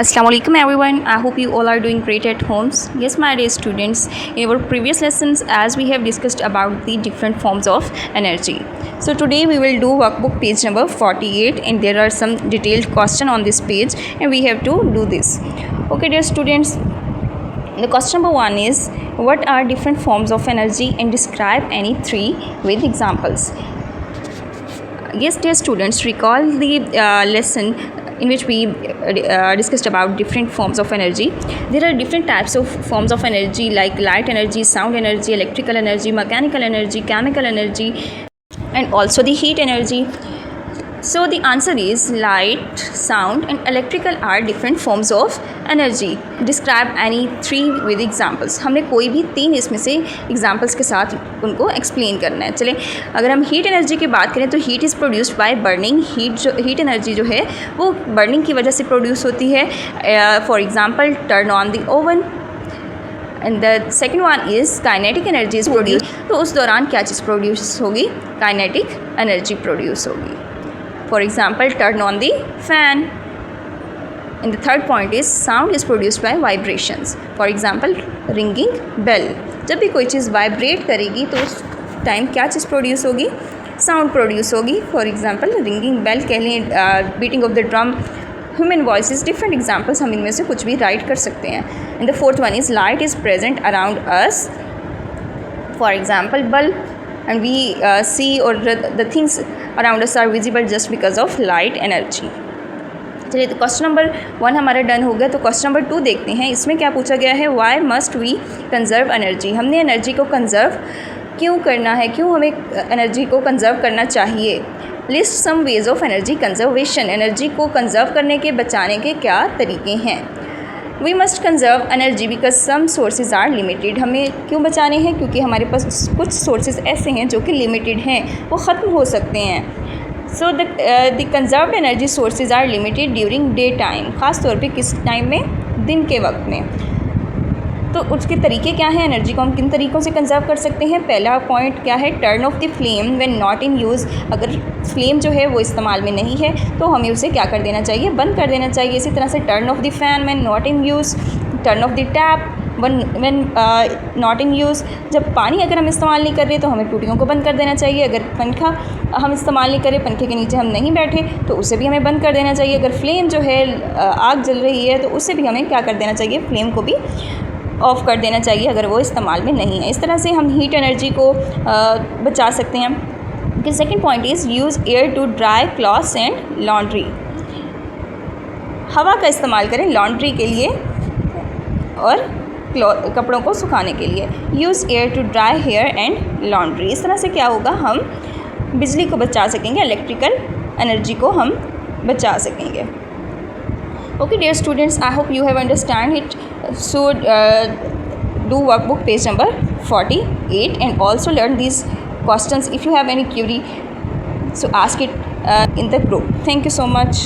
Assalamualaikum everyone. I hope you all are doing great at homes. Yes, my dear students, in our previous lessons as we have discussed about the different forms of energy. So today we will do workbook page number 48 and there are some detailed question on this page and we have to do this. Okay dear students, the question number 1 is what are different forms of energy and describe any three with examples. Yes dear students, recall the lesson in which we discussed about different forms of energy. There are different types of forms of energy like light energy, sound energy, electrical energy, mechanical energy, chemical energy, and also the heat energy. So the answer is light, sound and electrical are different forms of energy. Describe any three with examples. हमने कोई भी तीन इसमें से examples के साथ उनको explain करना है. चले अगर हम हीट एनर्जी की बात करें तो heat is produced by burning. Heat energy जो है वो बर्निंग की वजह से प्रोड्यूस होती है. For example turn on the oven. And the second one is kinetic energy is produce. तो उस दौरान क्या चीज़ प्रोड्यूस होगी? काइनेटिक एनर्जी प्रोड्यूस होगी. For example, turn on the fan. And the third point is sound is produced by vibrations. For example, ringing bell. जब भी कोई चीज़ vibrate करेगी तो उस टाइम क्या चीज़ प्रोड्यूस होगी? साउंड प्रोड्यूस होगी. फॉर एग्जाम्पल रिंगिंग बेल कह लें, beating of the drum, human voice. Different examples हम इनमें से कुछ भी राइट कर सकते हैं. And the fourth one is light is present around us. For example bulb. And we see or the things around us are visible just because of light energy. चलिए तो क्वेश्चन नंबर 1 हमारा done हो गया. तो question number 2 देखते हैं. इसमें क्या पूछा गया है? Why must we conserve energy. हमने एनर्जी को कंजर्व क्यों करना है? क्यों हमें एनर्जी को कंजर्व करना चाहिए? List some ways of energy conservation. Energy को कंजर्व करने के, बचाने के क्या तरीके हैं? We must conserve energy because some sources are limited. हमें क्यों बचाने हैं? क्योंकि हमारे पास कुछ सोर्सेज ऐसे हैं जो कि लिमिटेड हैं, वो ख़त्म हो सकते हैं. So the conserved energy sources are limited during day time. ख़ास तौर पे किस टाइम में? दिन के वक्त में. तो उसके तरीके क्या हैं? एनर्जी को हम किन तरीक़ों से कंजर्व कर सकते हैं? पहला पॉइंट क्या है? Turn off the flame when not in use. अगर फ्लेम जो है वो इस्तेमाल में नहीं है तो हमें उसे क्या कर देना चाहिए? बंद कर देना चाहिए. इसी तरह से turn off the fan when not in use. Turn off the tap when not in use. जब पानी अगर हम इस्तेमाल नहीं कर रहे तो हमें टूटियों को बंद कर देना चाहिए. अगर पंखा हम इस्तेमाल नहीं करें, पंखे के नीचे हम नहीं बैठे तो उसे भी हमें बंद कर देना चाहिए. अगर फ्लेम जो है आग जल रही है तो उसे भी हमें क्या कर देना चाहिए? फ्लेम को भी ऑफ़ कर देना चाहिए अगर वो इस्तेमाल में नहीं है. इस तरह से हम हीट एनर्जी को बचा सकते हैं. कि second point is use air to dry clothes and laundry. हवा का इस्तेमाल करें लॉन्ड्री के लिए और कपड़ों को सुखाने के लिए. Use air to dry hair and laundry. इस तरह से क्या होगा? हम बिजली को बचा सकेंगे, इलेक्ट्रिकल एनर्जी को हम बचा सकेंगे. Okay dear students, I hope you have understand it. So do workbook page number 48 and also learn these questions. If you have any query, so ask it in the group. Thank you so much.